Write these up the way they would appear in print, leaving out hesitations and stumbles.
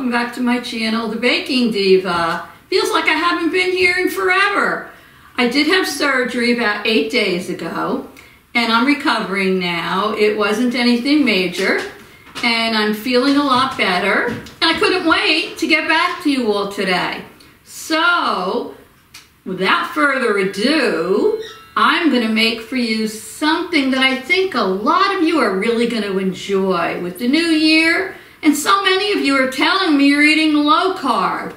welcome back to my channel, The Baking Diva. Feels like I haven't been here in forever. I did have surgery about 8 days ago, and I'm recovering now. It wasn't anything major, and I'm feeling a lot better, and I couldn't wait to get back to you all today. So, without further ado, I'm going to make for you something that I think a lot of you are really going to enjoy with the new year. And so many of you are telling me you're eating low carb.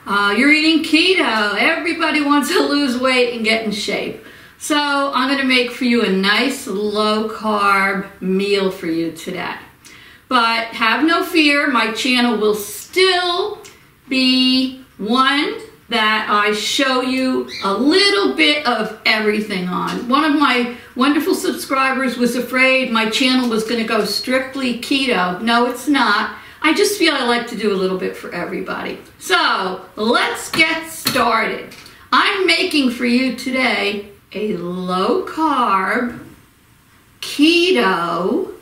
You're eating keto. Everybody wants to lose weight and get in shape. So I'm going to make for you a nice low carb meal for you today. But have no fear, my channel will still be one that I show you a little bit of everything on. One of my wonderful subscribers was afraid my channel was going to go strictly keto. No, it's not. I just feel I like to do a little bit for everybody. So let's get started. I'm making for you today a low carb, keto,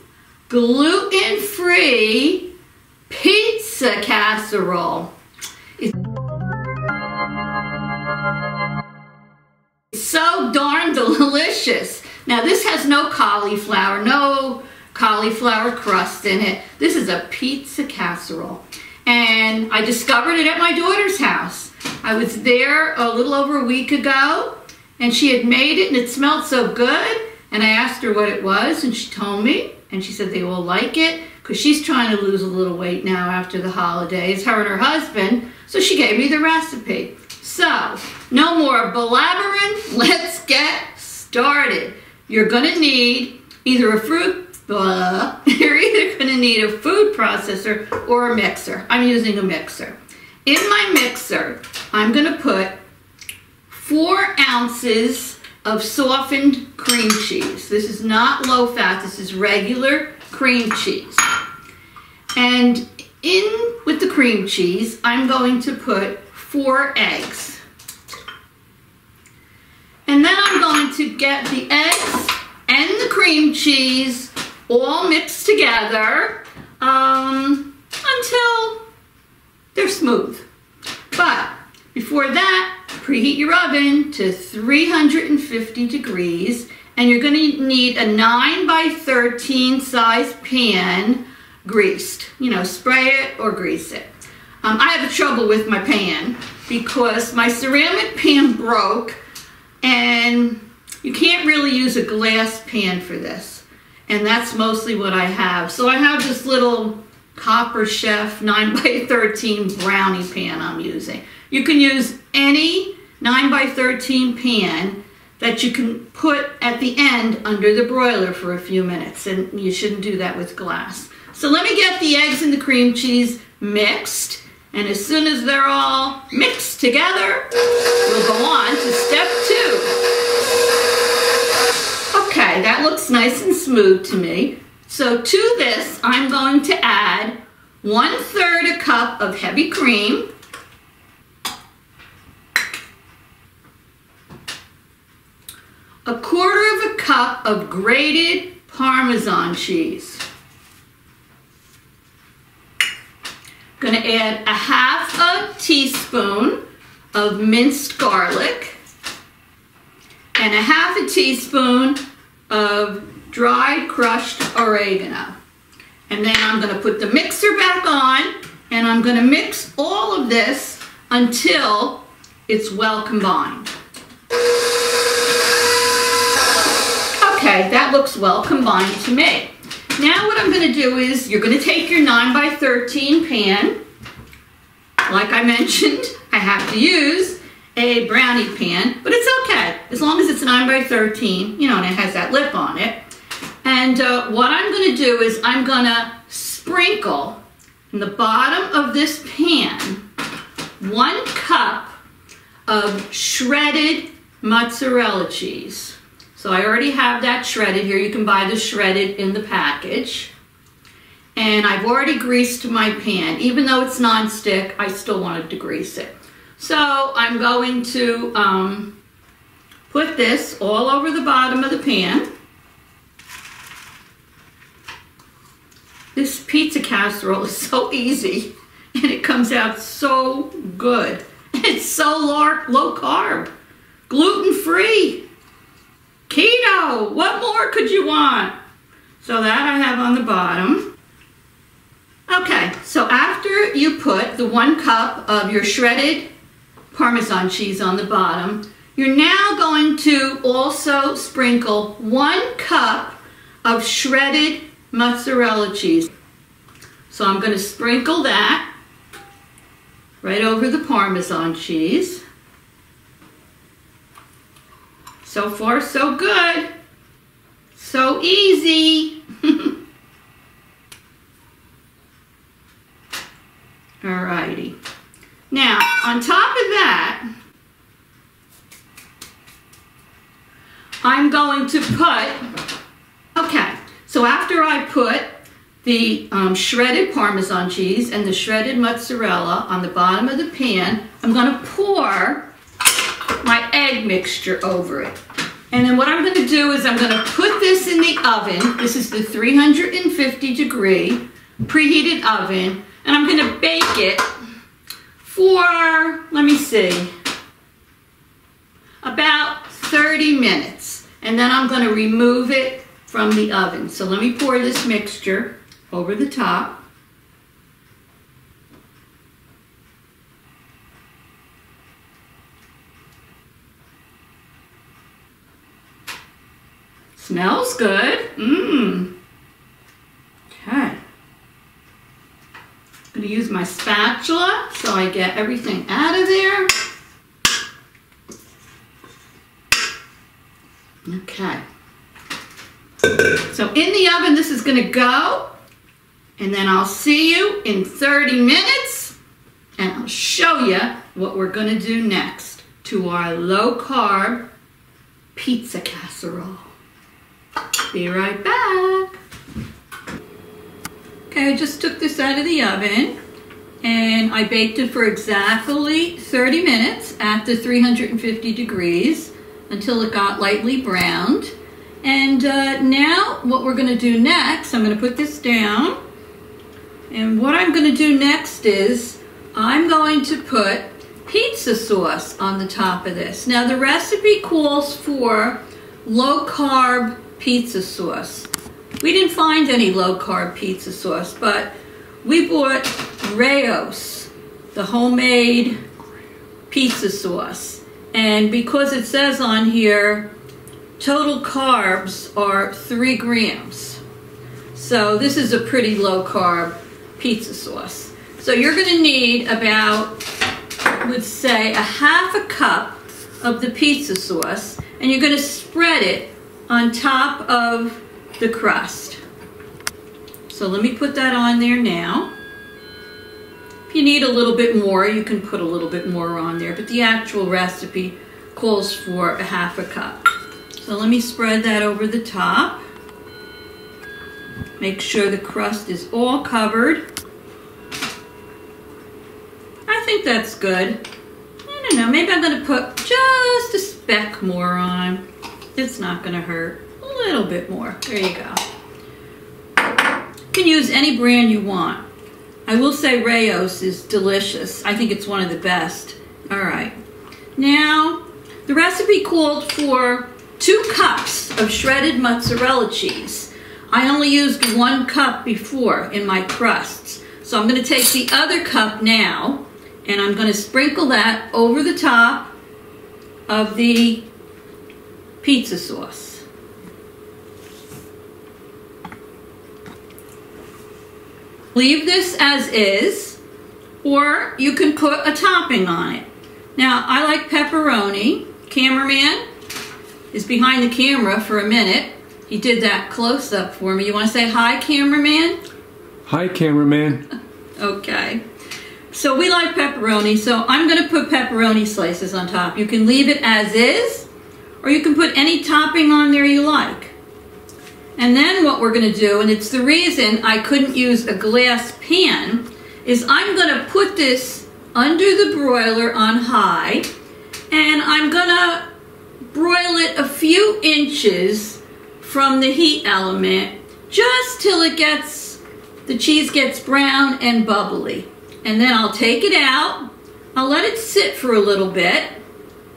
gluten-free pizza casserole. It's so darn delicious. Now this has no cauliflower crust in it. This is a pizza casserole. And I discovered it at my daughter's house. I was there a little over a week ago, and she had made it and it smelled so good. And I asked her what it was, and she told me, and she said they will like it because she's trying to lose a little weight now after the holidays, her and her husband. So she gave me the recipe. So, no more blabbering, let's get started. You're gonna need either a food processor or a mixer. I'm using a mixer. In my mixer, I'm gonna put 4 ounces of softened cream cheese. This is not low fat, this is regular cream cheese. And in with the cream cheese, I'm going to put 4 eggs. And then I'm going to get the eggs and the cream cheese all mixed together until they're smooth. But before that, preheat your oven to 350 degrees, and you're going to need a 9 by 13 size pan greased. You know, spray it or grease it. I have trouble with my pan because my ceramic pan broke, and you can't really use a glass pan for this. And that's mostly what I have. So I have this little Copper Chef 9 by 13 brownie pan I'm using. You can use any 9 by 13 pan that you can put at the end under the broiler for a few minutes, and you shouldn't do that with glass. So let me get the eggs and the cream cheese mixed, and as soon as they're all mixed together, we'll go on to step 2. Okay, that looks nice and smooth to me. So to this, I'm going to add 1/3 cup of heavy cream, a 1/4 cup of grated Parmesan cheese. I'm going to add a 1/2 teaspoon of minced garlic and a 1/2 teaspoon of dried crushed oregano. And then I'm going to put the mixer back on, and I'm going to mix all of this until it's well combined. Okay, that looks well combined to me. Now what I'm going to do is, you're going to take your 9 by 13 pan. Like I mentioned, I have to use a brownie pan, but it's okay, as long as it's 9 by 13, you know, and it has that lip on it. And what I'm going to do is I'm going to sprinkle in the bottom of this pan 1 cup of shredded mozzarella cheese. So I already have that shredded here. You can buy the shredded in the package. And I've already greased my pan. Even though it's non-stick, I still wanted to grease it. So I'm going to put this all over the bottom of the pan. This pizza casserole is so easy. and it comes out so good. It's so low carb, gluten-free, keto. What more could you want? So that I have on the bottom. Okay, so after you put the 1 cup of your shredded Parmesan cheese on the bottom, you're now going to also sprinkle 1 cup of shredded mozzarella cheese. So I'm going to sprinkle that right over the Parmesan cheese. So far, so good. So easy. Alrighty. Now, on top of that, I'm going to put, okay, so after I put the shredded Parmesan cheese and the shredded mozzarella on the bottom of the pan, I'm going to pour my egg mixture over it. And then what I'm going to do is I'm going to put this in the oven. This is the 350 degree preheated oven. And I'm going to bake it for, let me see, about 30 minutes. And then I'm going to remove it from the oven. So let me pour this mixture over the top. Smells good. Okay. I'm going to use my spatula so I get everything out of there. Okay. So in the oven this is going to go, and then I'll see you in 30 minutes and I'll show you what we're going to do next to our low carb pizza casserole. Be right back. Okay, I just took this out of the oven and I baked it for exactly 30 minutes at the 350 degrees until it got lightly browned. And now what we're going to do next, I'm going to put this down. And what I'm going to do next is I'm going to put pizza sauce on the top of this. Now the recipe calls for low carb pizza sauce. We didn't find any low carb pizza sauce, but we bought Rao's, the homemade pizza sauce. And because it says on here, total carbs are 3 grams. So this is a pretty low carb pizza sauce. So you're going to need about, I would say, a ½ cup of the pizza sauce, and you're going to spread it on top of the crust. So let me put that on there now. If you need a little bit more, you can put a little bit more on there, but the actual recipe calls for a ½ cup. So let me spread that over the top. Make sure the crust is all covered. I think that's good. I don't know, maybe I'm going to put just a speck more on. It's not going to hurt. A little bit more. There you go. You can use any brand you want. I will say Rao's is delicious. I think it's one of the best. All right. Now, the recipe called for 2 cups of shredded mozzarella cheese. I only used 1 cup before in my crusts. So I'm going to take the other cup now, and I'm going to sprinkle that over the top of the pizza sauce. Leave this as is, or you can put a topping on it. Now, I like pepperoni. Cameraman is behind the camera for a minute. He did that close-up for me. You want to say hi, cameraman? Hi, cameraman. Okay. So we like pepperoni, so I'm going to put pepperoni slices on top. You can leave it as is, or you can put any topping on there you like. And then what we're going to do, and it's the reason I couldn't use a glass pan, is I'm going to put this under the broiler on high, and I'm going to broil it a few inches from the heat element, just till it gets, the cheese gets brown and bubbly. and then I'll take it out. I'll let it sit for a little bit,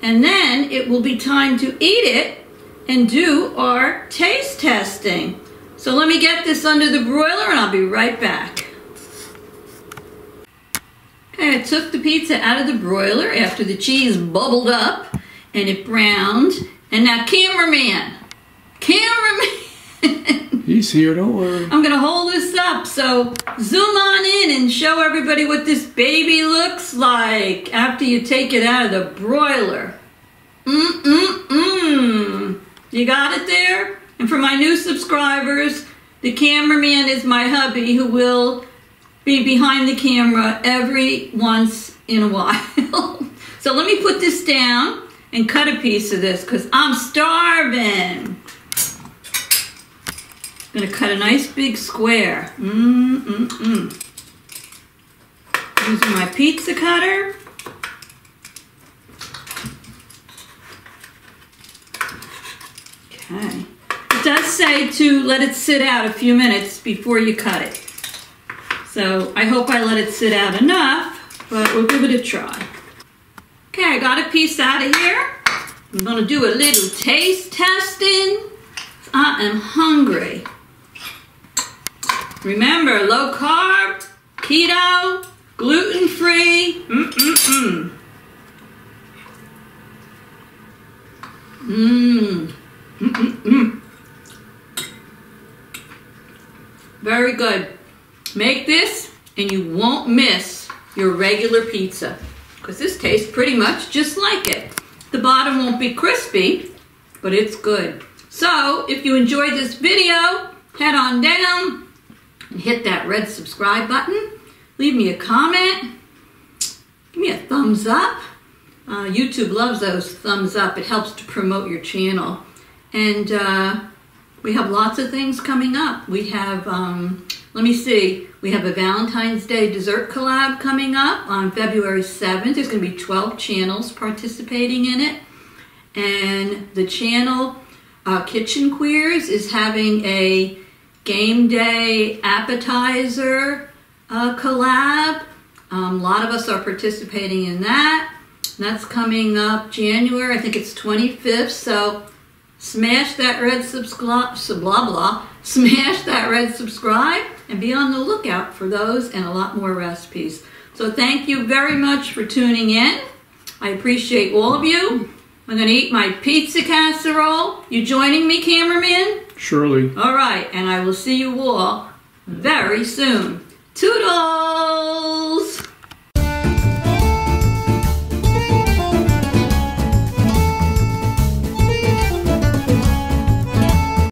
and then it will be time to eat it and do our taste testing. So let me get this under the broiler and I'll be right back. Okay, I took the pizza out of the broiler after the cheese bubbled up and it browned. And now cameraman. He's here, don't worry. I'm gonna hold this up, so zoom on in and show everybody what this baby looks like after you take it out of the broiler. You got it there? And for my new subscribers, the cameraman is my hubby who will be behind the camera every once in a while. So let me put this down and cut a piece of this because I'm starving. I'm gonna cut a nice big square. Using my pizza cutter. Okay. It does say to let it sit out a few minutes before you cut it. So I hope I let it sit out enough, but we'll give it a try. Okay, I got a piece out of here. I'm gonna do a little taste testing. I am hungry. Remember, low carb, keto, gluten-free. Very good. Make this and you won't miss your regular pizza because this tastes pretty much just like it. The bottom won't be crispy, but it's good. So if you enjoyed this video, head on down and hit that red subscribe button. Leave me a comment. Give me a thumbs up. YouTube loves those thumbs up. It helps to promote your channel. And we have lots of things coming up. We have, let me see, we have a Valentine's Day dessert collab coming up on February 7th. There's going to be 12 channels participating in it. And the channel Kitchen Queers is having a game day appetizer collab. A lot of us are participating in that. And that's coming up January, I think it's 25th. So smash that red subscribe, smash that red subscribe and be on the lookout for those and a lot more recipes. So thank you very much for tuning in. I appreciate all of you. I'm gonna eat my pizza casserole. You joining me, cameraman? Surely. All right, and I will see you all very soon. Toodles!